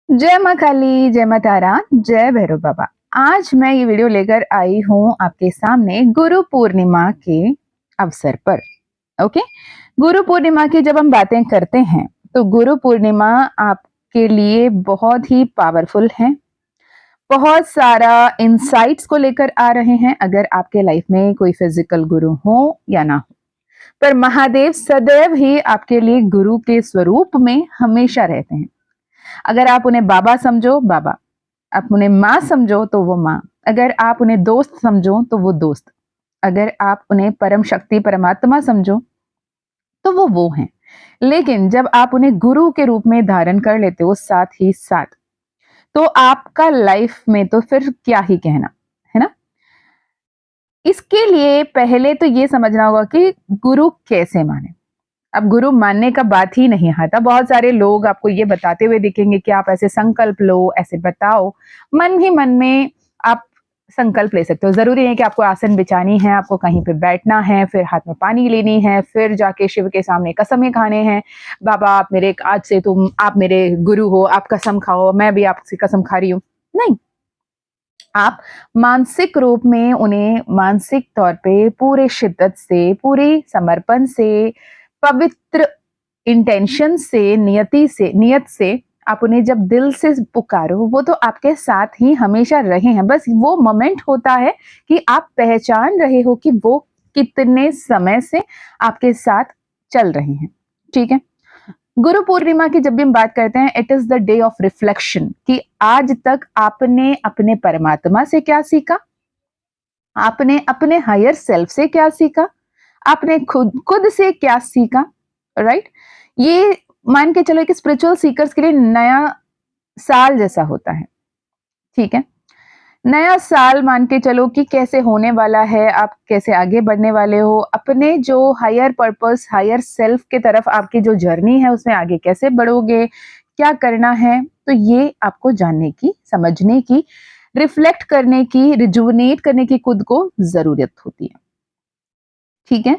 जय माँ काली, जय माँ तारा, जय भैरव बाबा। आज मैं ये वीडियो लेकर आई हूँ आपके सामने गुरु पूर्णिमा के अवसर पर। ओके, गुरु पूर्णिमा की जब हम बातें करते हैं तो गुरु पूर्णिमा आपके लिए बहुत ही पावरफुल है। बहुत सारा इंसाइट्स को लेकर आ रहे हैं, अगर आपके लाइफ में कोई फिजिकल गुरु हो या ना हो। पर महादेव सदैव ही आपके लिए गुरु के स्वरूप में हमेशा रहते हैं। अगर आप उन्हें बाबा समझो, बाबा। आप उन्हें माँ समझो तो वो माँ। अगर आप उन्हें दोस्त समझो तो वो दोस्त। अगर आप उन्हें परम शक्ति परमात्मा समझो तो वो हैं। लेकिन जब आप उन्हें गुरु के रूप में धारण कर लेते हो साथ ही साथ, तो आपका लाइफ में तो फिर क्या ही कहना, है ना? इसके लिए पहले तो ये समझना होगा कि गुरु कैसे माने। अब गुरु मानने का बात ही नहीं आता। बहुत सारे लोग आपको ये बताते हुए दिखेंगे कि आप ऐसे संकल्प लो, ऐसे बताओ। मन ही मन में आप संकल्प ले सकते हो। ज़रूरी नहीं कि आपको आसन बिछानी है, आपको कहीं पे बैठना है, फिर हाथ में पानी लेनी है, फिर जाके शिव के सामने कसमें खाने हैं। बाबा आप मेरे आज से आप मेरे गुरु हो, आप कसम खाओ, मैं भी आपसे कसम खा रही हूँ। नहीं, आप मानसिक रूप में उन्हें मानसिक तौर पे पूरे शिद्दत से, पूरे समर्पण से, पवित्र इंटेंशन से, नियत से आप उन्हें जब दिल से पुकारो, वो तो आपके साथ ही हमेशा रहे हैं। बस वो मोमेंट होता है कि आप पहचान रहे हो कि वो कितने समय से आपके साथ चल रहे हैं। ठीक है? गुरु पूर्णिमा की जब भी हम बात करते हैं, it is the day of reflection कि आज तक आपने अपने परमात्मा से क्या सीखा, आपने अपने हायर सेल्फ से क्या सीखा, आपने खुद खुद से क्या सीखा। राइट? ये मान के चलो कि स्पिरिचुअल सीकर्स के लिए नया साल जैसा होता है। ठीक है? नया साल मान के चलो कि कैसे होने वाला है, आप कैसे आगे बढ़ने वाले हो, अपने जो हायर पर्पस, हायर सेल्फ के तरफ आपकी जो जर्नी है उसमें आगे कैसे बढ़ोगे, क्या करना है, तो ये आपको जानने की, समझने की, रिफ्लेक्ट करने की, रिजुवनेट करने की खुद को जरूरत होती है। ठीक है?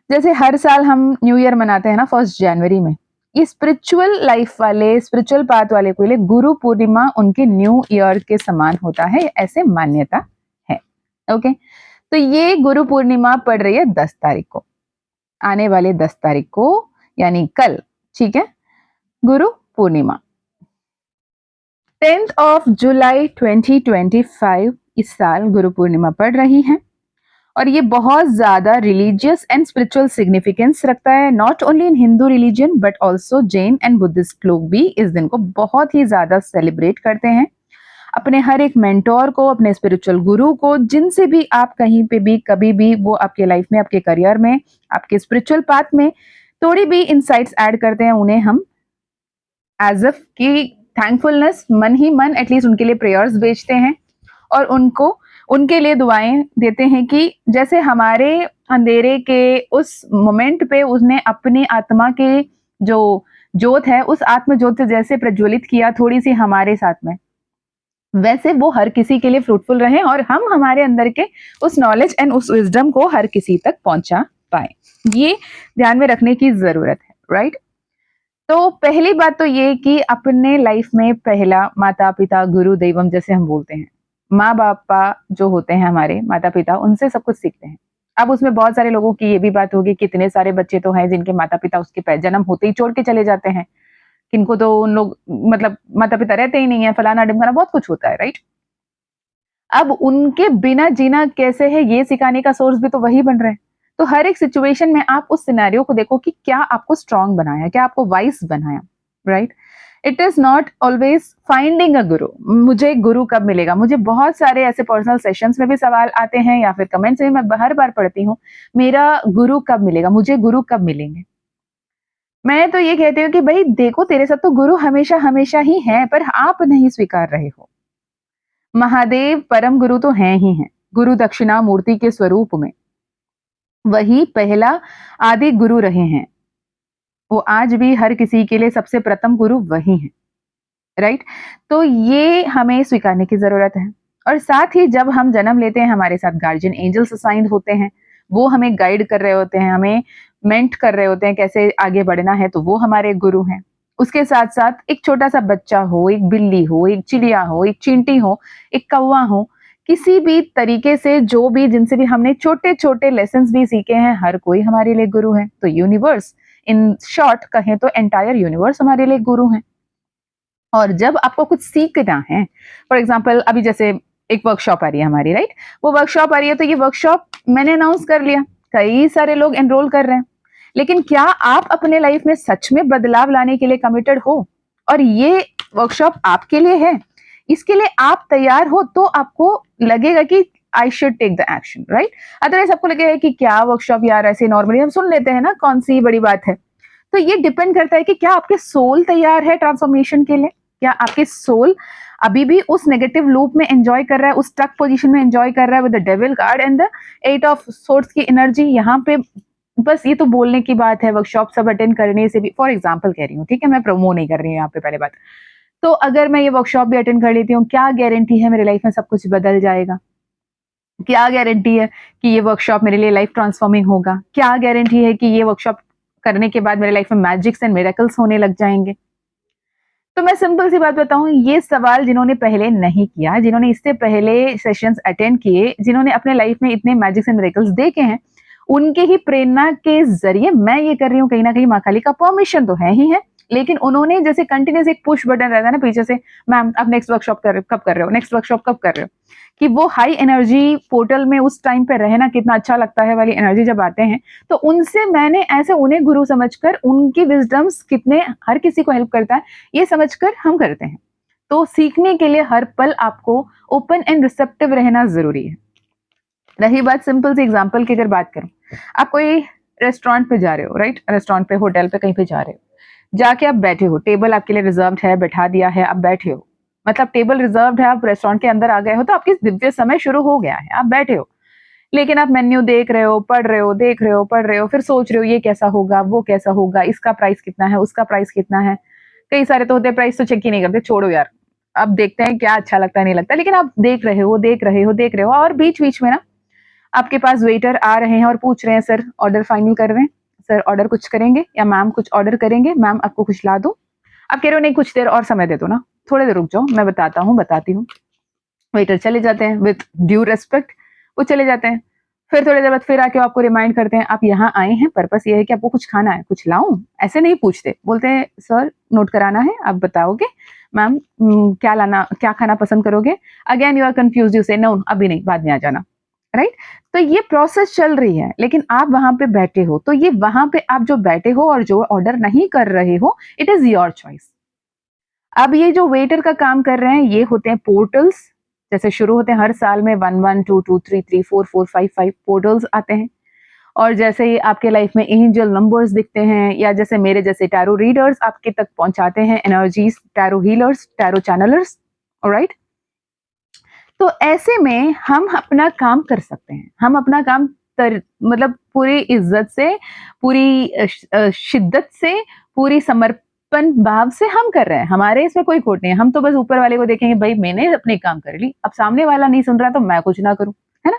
जैसे हर साल हम न्यू ईयर मनाते हैं ना 1 जनवरी में, ये स्पिरिचुअल लाइफ वाले, स्पिरिचुअल पाथ वाले को लिए गुरु पूर्णिमा उनके न्यू ईयर के समान होता है, ऐसे मान्यता है। ओके, तो ये गुरु पूर्णिमा पड़ रही है 10 तारीख को, आने वाले 10 तारीख को, यानी कल। ठीक है? गुरु पूर्णिमा 10 जुलाई 2025 इस साल गुरु पूर्णिमा पड़ रही है। और ये बहुत ज्यादा रिलीजियस एंड स्पिरिचुअल सिग्निफिकेंस रखता है, not only in Hindu religion but also Jain and Buddhist लोग भी इस दिन को बहुत ही ज्यादा सेलिब्रेट करते हैं। अपने हर एक मेंटोर को, अपने स्पिरिचुअल गुरु को, जिनसे भी आप कहीं पे भी कभी भी वो आपके लाइफ में, आपके करियर में, आपके स्पिरिचुअल पाथ में थोड़ी भी इंसाइट्स ऐड करते हैं, उन्हें हम एज अफ की थैंकफुलनेस मन ही मन एटलीस्ट उनके लिए प्रेयर्स भेजते हैं और उनको, उनके लिए दुआएं देते हैं कि जैसे हमारे अंधेरे के उस मोमेंट पे उसने अपनी आत्मा के जो ज्योत है, उस आत्म ज्योत से जैसे प्रज्वलित किया थोड़ी सी हमारे साथ में, वैसे वो हर किसी के लिए फ्रूटफुल रहे और हम हमारे अंदर के उस नॉलेज एंड उस विजडम को हर किसी तक पहुंचा पाए। ये ध्यान में रखने की जरूरत है। राइट? तो पहली बात तो ये कि अपने लाइफ में पहला माता पिता गुरु दैवम जैसे हम बोलते हैं, माँ बापा जो होते हैं हमारे माता पिता, उनसे सब कुछ सीखते हैं। अब उसमें बहुत सारे लोगों की ये भी बात होगी कि इतने सारे बच्चे तो हैं जिनके माता पिता उसके जन्म होते ही छोड़ के चले जाते हैं, किनको तो उन लोग मतलब माता पिता रहते ही नहीं है, फलाना ढिमकाना बहुत कुछ होता है। राइट? अब उनके बिना जीना कैसे है ये सिखाने का सोर्स भी तो वही बन रहे हैं। तो हर एक सिचुएशन में आप उस सिनेरियो को देखो कि क्या आपको स्ट्रांग बनाया, क्या आपको वाइस बनाया। Right? It is not always finding a गुरु, मुझे गुरु कब मिलेगा। मुझे बहुत सारे ऐसे पर्सनल सेशंस में भी सवाल आते हैं या फिर कमेंट्स में मैं हर बार पढ़ती हूँ, मेरा गुरु कब मिलेगा, मुझे गुरु कब मिलेंगे। मैं तो ये कहती हूँ कि भाई देखो, तेरे साथ तो गुरु हमेशा हमेशा ही है, पर आप नहीं स्वीकार रहे हो। महादेव परम गुरु तो हैं ही हैं, गुरु दक्षिणा मूर्ति के स्वरूप में वही पहला आदि गुरु रहे हैं। वो आज भी हर किसी के लिए सबसे प्रथम गुरु वही है। राइट? तो ये हमें स्वीकारने की जरूरत है। और साथ ही जब हम जन्म लेते हैं, हमारे साथ गार्जियन एंजल्स असाइंड होते हैं, वो हमें गाइड कर रहे होते हैं, हमें मेंट कर रहे होते हैं कैसे आगे बढ़ना है, तो वो हमारे गुरु हैं। उसके साथ साथ एक छोटा सा बच्चा हो, एक बिल्ली हो, एक चिड़िया हो, एक चींटी हो, एक कौवा हो, किसी भी तरीके से जो भी जिनसे भी हमने छोटे-छोटे लेसन्स भी सीखे हैं, हर कोई हमारे लिए गुरु है। तो यूनिवर्स, इन शॉर्ट कहें तो एंटायर यूनिवर्स हमारे लिए गुरु हैं। और जब आपको कुछ सीखना है, फॉर एग्जाम्पल अभी जैसे एक वर्कशॉप आ रही है हमारी, राइट? वो वर्कशॉप आ रही है तो ये वर्कशॉप मैंने अनाउंस कर लिया, कई सारे लोग एनरोल कर रहे हैं, लेकिन क्या आप अपने लाइफ में सच में बदलाव लाने के लिए कमिटेड हो और ये वर्कशॉप आपके लिए है, इसके लिए आप तैयार हो, तो आपको लगेगा कि I should take the action, right? Otherwise आपको लगेगा कि क्या वर्कशॉप यार, ऐसे नॉर्मली हम सुन लेते हैं ना, कौन सी बड़ी बात है। तो ये डिपेंड करता है कि क्या आपके सोल तैयार है ट्रांसफॉर्मेशन के लिए, क्या आपके सोल अभी भी उस नेगेटिव लूप में एंजॉय कर रहा है, उस स्टक पोजीशन में एंजॉय कर रहा है with the devil card and the 8 of swords की एनर्जी। यहाँ पे बस ये तो बोलने की बात है, वर्कशॉप सब अटेंड करने से भी, फॉर एग्जाम्पल कह रही हूँ, ठीक है, मैं प्रोमो नहीं कर रही हूँ यहाँ पे, पहले बात। तो अगर मैं ये वर्कशॉप भी अटेंड कर लेती हूँ, क्या गारंटी है मेरे लाइफ में सब कुछ बदल जाएगा? क्या गारंटी है कि ये वर्कशॉप मेरे लिए लाइफ ट्रांसफॉर्मिंग होगा? क्या गारंटी है कि ये वर्कशॉप करने के बाद मेरे लाइफ में मैजिक्स एंड मिरेकल्स होने लग जाएंगे? तो मैं सिंपल सी बात बताऊं, ये सवाल जिन्होंने पहले नहीं किया, जिन्होंने इससे पहले सेशंस अटेंड किए, जिन्होंने अपने लाइफ में इतने मैजिक्स एंड मिरेकल्स देखे हैं, उनके ही प्रेरणा के जरिए मैं ये कर रही हूँ। कहीं ना कहीं माँ काली का परमिशन तो है ही है, लेकिन उन्होंने जैसे कंटिन्यूस एक पुश बटन रहता है ना पीछे से, मैम अब नेक्स्ट वर्कशॉप कब कर रहे हो, नेक्स्ट वर्कशॉप कब कर रहे हो, कि वो हाई एनर्जी पोर्टल में उस टाइम पे रहना कितना अच्छा लगता है वाली एनर्जी जब आते हैं, तो उनसे मैंने ऐसे उन्हें गुरु समझकर, उनकी विजडम्स कितने हर किसी को हेल्प करता है ये समझकर हम करते हैं। तो सीखने के लिए हर पल आपको ओपन एंड रिसेप्टिव रहना जरूरी है। रही बात सिंपल सी एग्जांपल की, अगर बात करूं, आप कोई रेस्टोरेंट पे जा रहे हो, राइट? रेस्टोरेंट पे, होटल पे, कहीं पे जा रहे हो, जाके आप बैठे हो, टेबल आपके लिए रिजर्व्ड है, बैठा दिया है, आप बैठे हो, मतलब टेबल रिजर्व्ड है, आप रेस्टोरेंट के अंदर आ गए हो, तो आपकी दिव्य समय शुरू हो गया है, आप बैठे हो। लेकिन आप मेन्यू देख रहे हो, पढ़ रहे हो, देख रहे हो, पढ़ रहे हो, फिर सोच रहे हो ये कैसा होगा, वो कैसा होगा, इसका प्राइस कितना है, उसका प्राइस कितना है। कई सारे तो होते हैं प्राइस तो चेक ही नहीं करते, छोड़ो यार, अब देखते हैं क्या अच्छा लगता है नहीं लगता, लेकिन आप देख रहे हो, देख रहे हो, देख रहे हो, और बीच बीच में ना आपके पास वेटर आ रहे हैं और पूछ रहे हैं, सर ऑर्डर फाइनल कर रहे हैं, सर ऑर्डर कुछ करेंगे, या मैम कुछ ऑर्डर करेंगे, मैम आपको कुछ ला दो। आप कह रहे हो नहीं कुछ देर और समय दे दो ना, थोड़ी देर रुक जाओ, मैं बताता हूँ, बताती हूँ। वेटर चले जाते हैं विथ ड्यू रेस्पेक्ट, वो चले जाते हैं। फिर थोड़ी देर बाद फिर आके आपको रिमाइंड करते हैं, आप यहाँ आए हैं, पर्पस ये है कि आपको कुछ खाना है, कुछ लाऊं? ऐसे नहीं पूछते, बोलते हैं सर नोट कराना है, आप बताओगे मैम क्या लाना, क्या खाना पसंद करोगे? Again you are confuse, you say no अभी नहीं, बाद में आ जाना, राइट? तो ये प्रोसेस चल रही है, लेकिन आप वहां पे बैठे हो, तो ये वहां पे आप जो बैठे हो और जो ऑर्डर नहीं कर रहे हो, इट इज योर चॉइस। अब ये जो वेटर का काम कर रहे हैं, ये होते हैं पोर्टल्स। जैसे शुरू होते हैं हर साल में 1 1 2 2 3 3 4 4 5 5 पोर्टल्स आते हैं, और जैसे ही आपके लाइफ में एंजल नंबर्स दिखते हैं, या जैसे मेरे जैसे टैरो रीडर्स आपके तक पहुंचाते हैं energies, tarot healers, tarot channelers, alright? तो ऐसे में हम अपना काम कर सकते हैं, हम अपना काम मतलब पूरी इज्जत से, पूरी शिद्दत से, पूरी समर्पण भाव से हम कर रहे हैं, हमारे इसमें कोई खोट नहीं है। हम तो बस ऊपर वाले को देखेंगे, भाई मैंने अपनी काम कर ली, अब सामने वाला नहीं सुन रहा तो मैं कुछ ना करूं, है ना?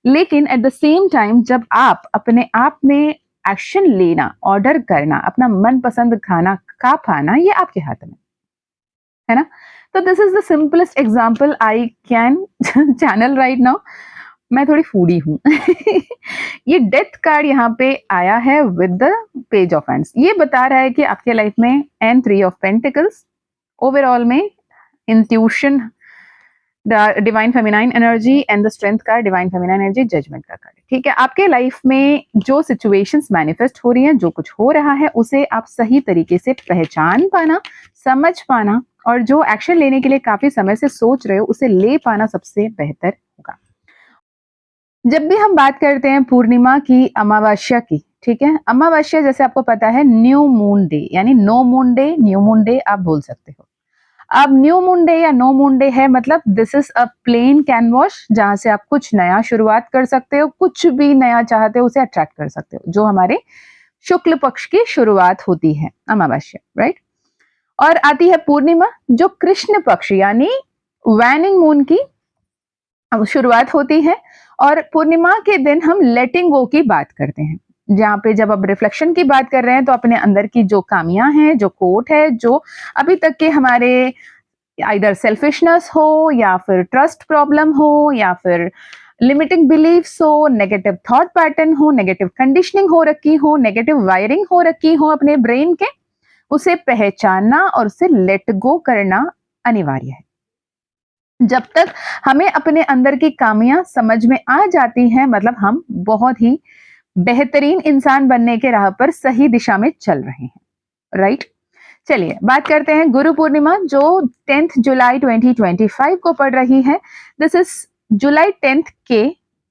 लेकिन एट द सेम टाइम जब आप अपने आप में एक्शन लेना, ऑर्डर करना, अपना मनपसंद खाना खा पाना, ये आपके हाथ में है ना? तो this is the simplest example I can channel right now. मैं थोड़ी फूडी हूँ। ये डेथ कार्ड यहाँ पे आया है with the page of wands, ये बता रहा है कि आपके लाइफ में एंड 3 ऑफ पेंटिकल्स, ओवरऑल में intuition, divine feminine energy and the strength card, divine feminine energy, judgment का कार्ड। ठीक है, आपके लाइफ में जो सिचुएशंस मैनिफेस्ट हो रही हैं, जो कुछ हो रहा है, उसे आप सही तरीके से पहचान पाना, समझ पाना, और जो एक्शन लेने के लिए काफी समय से सोच रहे हो उसे ले पाना सबसे बेहतर होगा। जब भी हम बात करते हैं पूर्णिमा की, अमावस्या की, ठीक है, अमावस्या जैसे आपको पता है न्यू मून डे, यानी no moon day, new moon day आप बोल सकते हो। अब न्यू मून डे या नो मून डे है, मतलब this is a plain canvas, जहां से आप कुछ नया शुरुआत कर सकते हो, कुछ भी नया चाहते हो उसे अट्रैक्ट कर सकते हो, जो हमारे शुक्ल पक्ष की शुरुआत होती है अमावस्या, राइट? और आती है पूर्णिमा, जो कृष्ण पक्ष यानी वैनिंग मून की शुरुआत होती है, और पूर्णिमा के दिन हम लेटिंग गो की बात करते हैं। जहाँ पे जब अब रिफ्लेक्शन की बात कर रहे हैं तो अपने अंदर की जो खामियां हैं, जो खोट है, जो अभी तक के हमारे आइदर सेल्फिशनेस हो या फिर ट्रस्ट प्रॉब्लम हो या फिर लिमिटिंग बिलीफ्स हो, नेगेटिव थॉट पैटर्न हो, नेगेटिव कंडीशनिंग हो रखी हो, नेगेटिव वायरिंग हो रखी हो अपने ब्रेन के, उसे पहचानना और उसे लेट गो करना अनिवार्य है। जब तक हमें अपने अंदर की खामियां समझ में आ जाती हैं, मतलब हम बहुत ही बेहतरीन इंसान बनने के राह पर सही दिशा में चल रहे हैं, राइट। चलिए बात करते हैं गुरु पूर्णिमा जो 10 जुलाई 2025 को पड़ रही है। दिस इज जुलाई 10 के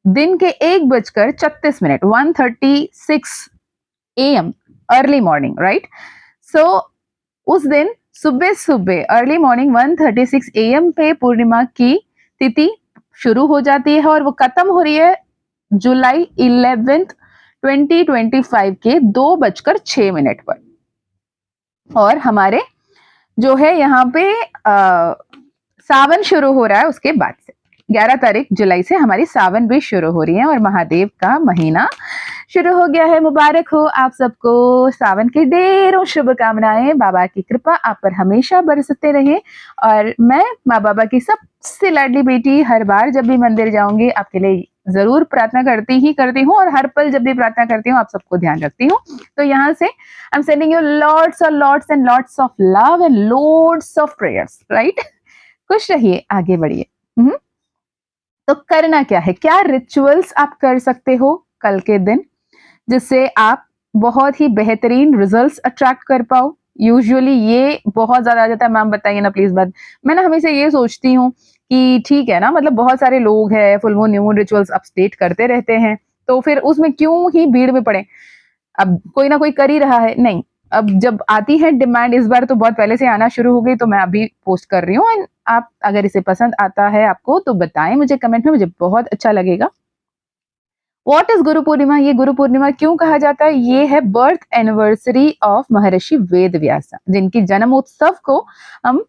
दिन के 1:36 1:36 AM अर्ली मॉर्निंग, राइट। सो उस दिन सुबह सुबह अर्ली मॉर्निंग 1:36 AM पे पूर्णिमा की तिथि शुरू हो जाती है और वो खत्म हो रही है जुलाई 11 2025 के 2:06 पर। और हमारे जो है यहाँ पे सावन शुरू हो रहा है उसके बाद से 11 तारीख जुलाई से हमारी सावन भी शुरू हो रही है और महादेव का महीना शुरू हो गया है। मुबारक हो आप सबको, सावन की ढेरों शुभकामनाएं, बाबा की कृपा आप पर हमेशा बरसते रहे। और मैं माँ बाबा की सबसे लाडली बेटी हर बार जब भी मंदिर जाऊंगी आपके लिए जरूर प्रार्थना करती हूँ और हर पल जब भी प्रार्थना करती हूँ आप सबको ध्यान रखती हूँ। तो यहाँ से I am sending you lots और lots and lots of love and loads of prayers, right. खुश रहिए, आगे बढ़िए। तो करना क्या है, क्या रिचुअल्स आप कर सकते हो कल के दिन जिससे आप बहुत ही बेहतरीन रिजल्ट्स अट्रैक्ट कर पाओ। यूजुअली ये बहुत ज्यादा आ जाता है, मैम बताइए ना प्लीज। बात मैं ना हमेशा ये सोचती हूँ कि ठीक है ना, मतलब बहुत सारे लोग हैं full moon new moon rituals update करते रहते हैं, तो फिर उसमें क्यों ही भीड़ में पड़े। अब कोई ना कोई कर ही रहा है, नहीं अब जब आती है डिमांड, इस बार तो बहुत पहले से आना शुरू हो गई तो मैं अभी पोस्ट कर रही हूँ। एंड आप अगर इसे पसंद आता है आपको तो बताएं मुझे कमेंट में, मुझे बहुत अच्छा लगेगा। व्हाट इज गुरु पूर्णिमा, ये गुरु पूर्णिमा क्यों कहा जाता है, ये है बर्थ एनिवर्सरी ऑफ महर्षि वेद व्यास, जिनकी जन्मोत्सव को हम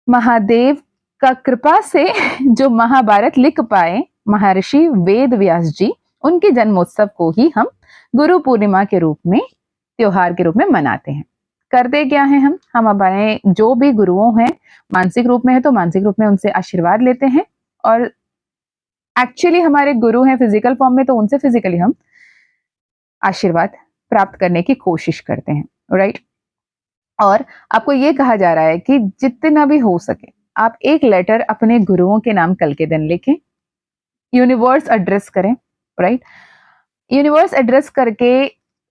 महादेव का कृपा से जो महाभारत लिख पाए महर्षि वेद व्यास जी, उनके जन्मोत्सव को ही हम गुरु पूर्णिमा के रूप में, त्योहार के रूप में मनाते हैं। करते क्या है, हम हमारे जो भी गुरुओं हैं, मानसिक रूप में है तो मानसिक रूप में उनसे आशीर्वाद लेते हैं, और एक्चुअली हमारे गुरु हैं फिजिकल फॉर्म में तो उनसे फिजिकली हम आशीर्वाद प्राप्त करने की कोशिश करते हैं, राइट। और आपको ये कहा जा रहा है कि जितना भी हो सके आप एक लेटर अपने गुरुओं के नाम कल के दिन लिखें, यूनिवर्स एड्रेस करें, राइट। यूनिवर्स एड्रेस करके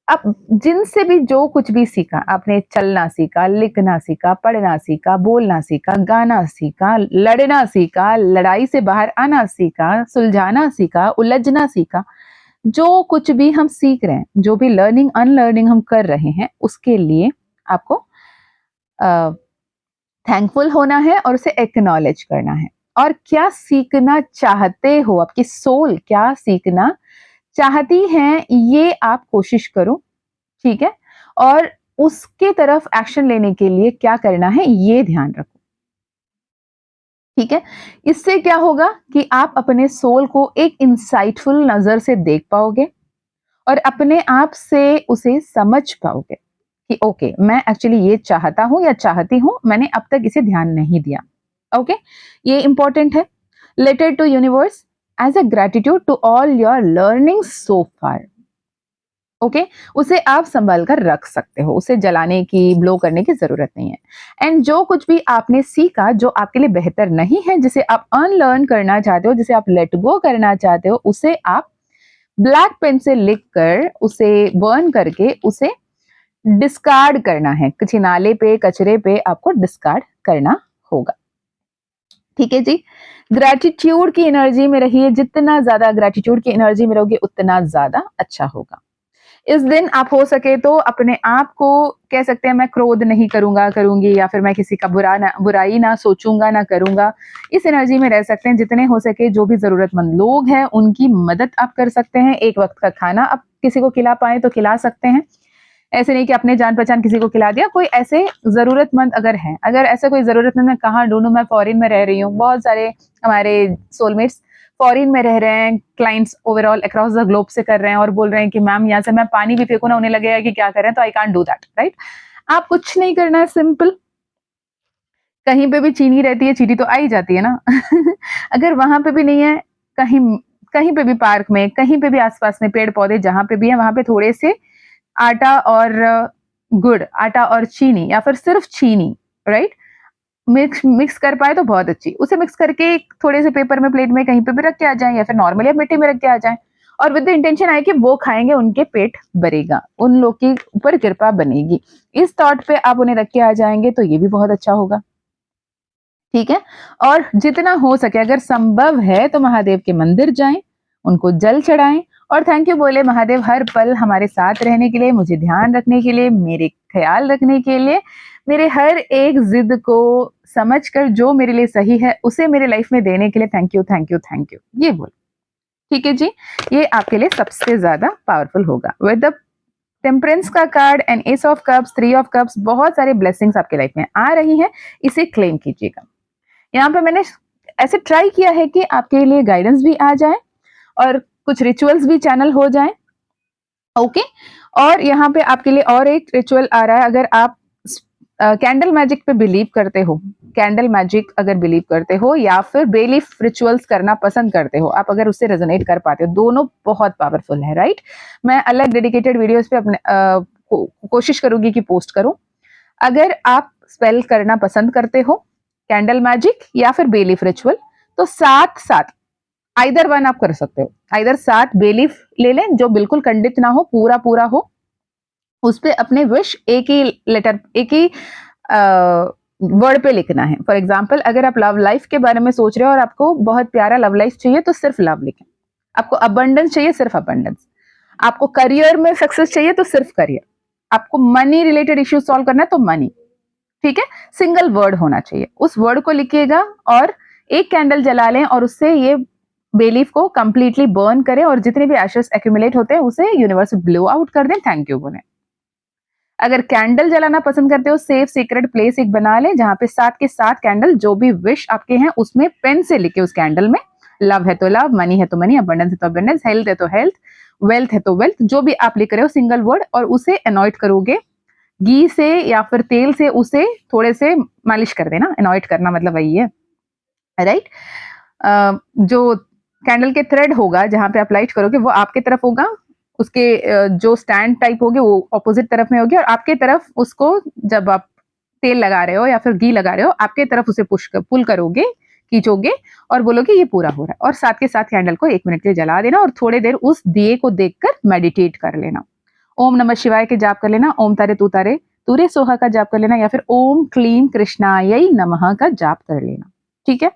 आप जिनसे भी जो कुछ भी सीखा, आपने चलना सीखा, लिखना सीखा, पढ़ना सीखा, बोलना सीखा, गाना सीखा, लड़ना सीखा, लड़ाई से बाहर आना सीखा, सुलझाना सीखा, उलझना सीखा, जो कुछ भी हम सीख रहे हैं, जो भी लर्निंग अनलर्निंग हम कर रहे हैं, उसके लिए आपको थैंकफुल होना है और उसे एक्नॉलेज करना है। और क्या सीखना चाहते हो, आपकी सोल क्या सीखना चाहती है, ये आप कोशिश करो, ठीक है। और उसके तरफ एक्शन लेने के लिए क्या करना है ये ध्यान रखो, ठीक है। इससे क्या होगा कि आप अपने सोल को एक इंसाइटफुल नजर से देख पाओगे और अपने आप से उसे समझ पाओगे कि ओके मैं एक्चुअली ये चाहता हूं या चाहती हूं, मैंने अब तक इसे ध्यान नहीं दिया। ओके ये इंपॉर्टेंट है। Letter to universe as a gratitude to all your learning so far, okay उसे आप संभाल कर रख सकते हो, उसे जलाने की ब्लो करने की जरूरत नहीं है। एंड जो कुछ भी आपने सीखा जो आपके लिए बेहतर नहीं है, जिसे आप अनलर्न करना चाहते हो, जिसे आप लेट गो करना चाहते हो, उसे आप ब्लैक पेन से लिख कर, उसे बर्न करके, उसे डिस्कार्ड करना है, किसी नाले पे कचरे पे आपको डिस्कार्ड करना होगा, ठीक है जी। ग्रेटिट्यूड की एनर्जी में रहिए, जितना ज्यादा ग्रेटिट्यूड की एनर्जी में रहोगे उतना ज्यादा अच्छा होगा। इस दिन आप हो सके तो अपने आप को कह सकते हैं मैं क्रोध नहीं करूंगा करूंगी, या फिर मैं किसी का बुराई ना सोचूंगा ना करूंगा, इस एनर्जी में रह सकते हैं। जितने हो सके जो भी जरूरतमंद लोग हैं उनकी मदद आप कर सकते हैं, एक वक्त का खाना आप किसी को खिला पाए तो खिला सकते हैं। ऐसे नहीं कि अपने जान पहचान किसी को खिला दिया, कोई ऐसे जरूरतमंद अगर है, अगर ऐसा कोई जरूरतमंद मैं कहाँ ढूंढूं, मैं फॉरेन में रह रही हूँ, बहुत सारे हमारे सोलमेट्स फॉरेन में रह रहे हैं, clients overall across the globe से कर रहे हैं और बोल रहे हैं कि मैम यहाँ से मैं पानी भी फेंकू ना, उन्हें लगेगा कि क्या कर रहे हैं, तो I can't do that, right. आप कुछ नहीं करना है, सिंपल, कहीं पे भी चीनी रहती है, चीनी तो आ ही जाती है ना। अगर वहां पे भी नहीं है, कहीं कहीं पे भी पार्क में, कहीं पे भी आसपास में पेड़ पौधे जहां पे भी है, वहां पे थोड़े से आटा और गुड़, आटा और चीनी या फिर सिर्फ चीनी, राइट, मिक्स मिक्स कर पाए तो बहुत अच्छी, उसे मिक्स करके थोड़े से पेपर में, प्लेट में कहीं पे भी रख के आ जाएं या फिर नॉर्मली आप मिट्टी में रख के आ जाएं, और विद द इंटेंशन आए कि वो खाएंगे, उनके पेट भरेगा, उन लोग के ऊपर कृपा बनेगी, इस थॉट पे आप उन्हें रख के आ जाएंगे तो ये भी बहुत अच्छा होगा, ठीक है। और जितना हो सके, अगर संभव है तो महादेव के मंदिर जाएं, उनको जल चढ़ाएं और थैंक यू बोले, महादेव हर पल हमारे साथ रहने के लिए, मुझे ध्यान रखने के लिए, मेरे ख्याल रखने के लिए, मेरे हर एक जिद को समझकर जो मेरे लिए सही है उसे मेरे लाइफ में देने के लिए thank you thank you thank you, ये बोल, ठीक है जी। ये आपके लिए सबसे ज्यादा पावरफुल होगा। विद द टेम्परेंस का card and S of cups, 3 of cups, बहुत सारे ब्लेसिंग्स आपके लाइफ में आ रही हैं, इसे क्लेम कीजिएगा। यहाँ पे मैंने ऐसे ट्राई किया है कि आपके लिए गाइडेंस भी आ जाए और कुछ रिचुअल्स भी चैनल हो जाए, ओके। और यहाँ पे आपके लिए और एक रिचुअल आ रहा है, अगर आप कैंडल मैजिक पे बिलीव करते हो, कैंडल मैजिक अगर बिलीव करते हो या फिर बेलीफ रिचुअल्स करना पसंद करते हो, आप अगर उससे रेजोनेट कर पाते हो, दोनों बहुत पावरफुल है, राइट। मैं अलग डेडिकेटेड वीडियोस पे अपने कोशिश करूंगी कि पोस्ट करूं। अगर आप स्पेल करना पसंद करते हो, कैंडल मैजिक या फिर बेलीफ रिचुअल, तो साथ साथ आइदर वन आप कर सकते हो, आइदर साथ बेलीफ ले लें जो बिल्कुल खंडित ना हो, पूरा पूरा हो, उस पे अपने विश एक ही लेटर, एक ही वर्ड पे लिखना है। फॉर एग्जाम्पल, अगर आप लव लाइफ के बारे में सोच रहे हो और आपको बहुत प्यारा लव लाइफ चाहिए तो सिर्फ लव लिखें, आपको अबंडेंस चाहिए सिर्फ अबंडेंस, आपको करियर में सक्सेस चाहिए तो सिर्फ करियर, आपको मनी रिलेटेड इश्यूज सॉल्व करना है तो मनी, ठीक है, सिंगल वर्ड होना चाहिए, उस वर्ड को लिखिएगा और एक कैंडल जला लें और उससे ये बेलीफ को कंप्लीटली बर्न करें और जितने भी एशेस एक्यूमुलेट होते हैं उसे यूनिवर्स ब्लो आउट कर दें, थैंक यू बोले। अगर कैंडल जलाना पसंद करते हो, सेफ सीक्रेट प्लेस एक बना ले जहां पे 7 के 7 कैंडल जो भी विश आपके हैं उसमें पेन से लिखे, उस कैंडल में लव है तो लव, मनी है तो मनी, अबंडेंस है तो अबंडेंस, हेल्थ है तो हेल्थ, वेल्थ है तो वेल्थ, जो भी आप लिख रहे हो सिंगल वर्ड, और उसे अनॉइट करोगे घी से या फिर तेल से, उसे थोड़े से मालिश कर देना, अनॉइट करना मतलब वही है, राइट। जो कैंडल के थ्रेड होगा जहां पे आप लाइट करोगे वो आपके तरफ होगा, उसके जो स्टैंड टाइप होगी वो ऑपोजिट तरफ में होगी, और आपके तरफ उसको जब आप तेल लगा रहे हो या फिर घी लगा रहे हो, आपके तरफ उसे पुल करोगे, खींचोगे और बोलोगे ये पूरा हो रहा है, और साथ के साथ कैंडल को 1 मिनट के लिए जला देना और थोड़ी देर उस दिए को देखकर मेडिटेट कर लेना। ओम नमः शिवाय के जाप कर लेना, ओम तारे तू तारे तूरे सोहा का जाप कर लेना, या फिर ओम क्लीम कृष्णाय नमः का जाप कर लेना, ठीक है।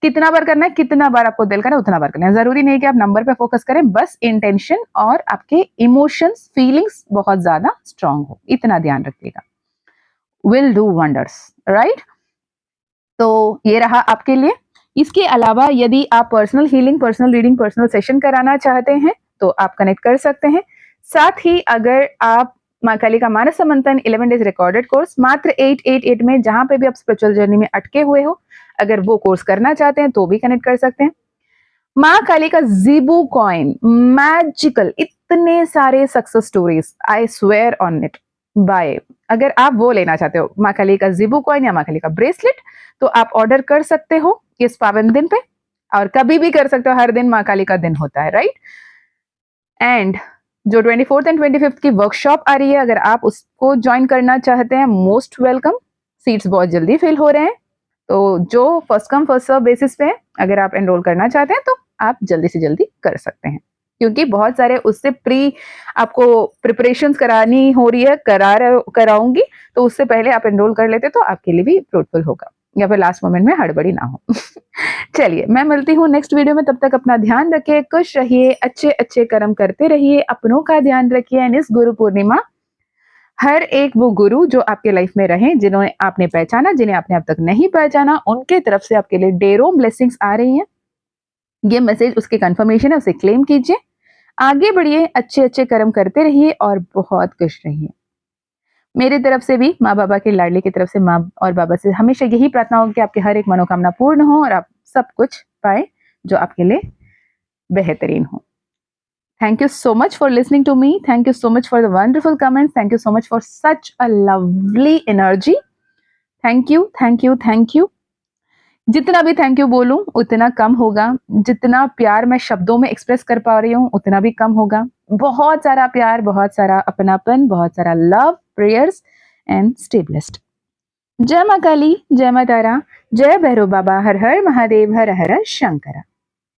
कितना बार करना है, कितना बार आपको दिल करे उतना बार करना है, जरूरी नहीं कि आप नंबर पे फोकस करें, बस इंटेंशन और आपके इमोशंस, फीलिंग्स बहुत ज्यादा स्ट्रांग हो, इतना ध्यान रखिएगा, विल डू वंडर्स, राइट। तो ये रहा आपके लिए। इसके अलावा यदि आप personal healing, personal reading, personal session कराना चाहते हैं तो आप कनेक्ट कर सकते हैं। साथ ही अगर आप माँ काली का मानस मंथन 11 डेज रिकॉर्डेड कोर्स मात्र 888 में, जहां पे भी आप स्पिरिचुअल जर्नी में अटके हुए हो, अगर वो कोर्स करना चाहते हैं तो भी कनेक्ट कर सकते हैं। माँ काली का ज़ीबू कॉइन, मैजिकल, इतने सारे success stories, I swear on it by, अगर आप वो लेना चाहते हो माँ काली का ज़ीबू कॉइन या माँ काली का ब्रेसलेट, तो आप ऑर्डर कर सकते हो इस पावन दिन पे, और कभी भी कर सकते हो, हर दिन माँ काली का दिन होता है, राइट। एंड जो 24th एंड 25th की वर्कशॉप आ रही है, अगर आप उसको ज्वाइन करना चाहते हैं, मोस्ट वेलकम, सीट्स बहुत जल्दी फिल हो रहे हैं, तो जो first come first serve basis पे है, अगर आप एनरोल करना चाहते हैं तो आप जल्दी से जल्दी कर सकते हैं, क्योंकि बहुत सारे उससे प्री आपको प्रिपरेशंस करानी हो रही है, कराऊंगी, तो उससे पहले आप एनरोल कर लेते तो आपके लिए भी फ्रूटफुल होगा, या फिर लास्ट मोमेंट में हड़बड़ी ना हो। चलिए, मैं मिलती हूँ नेक्स्ट वीडियो में, तब तक अपना ध्यान रखिए, खुश रहिए, अच्छे अच्छे कर्म करते रहिए, अपनों का ध्यान रखिए। एंड इस गुरु पूर्णिमा हर एक वो गुरु जो आपके लाइफ में रहे, जिन्हें आपने पहचाना, जिन्हें आपने अब तक नहीं पहचाना, उनके तरफ से आपके लिए ढेरों ब्लेसिंग्स आ रही हैं। ये मैसेज उसके कंफर्मेशन है, उसे क्लेम कीजिए, आगे बढ़िए, अच्छे अच्छे कर्म करते रहिए और बहुत खुश रहिए। मेरी तरफ से भी, माँ बाबा के लाडली की तरफ से, माँ और बाबा से हमेशा यही प्रार्थना हो कि आपकी हर एक मनोकामना पूर्ण हो और आप सब कुछ पाए। जो आपके लिए बेहतरीन हो। Thank you so much for listening to me. Thank you so much for the wonderful comments. Thank you so much for such a lovely energy. Thank you, thank you, thank you. जितना भी thank you बोलूं उतना कम होगा, जितना प्यार मैं शब्दों में एक्सप्रेस कर पा रही हूँ उतना भी कम होगा। बहुत सारा प्यार, बहुत सारा अपनापन, बहुत सारा love, prayers and stay blessed. जय माँ काली, जय माँ तारा, जय भैरव बाबा, हर हर महादेव, हर हर शंकरा।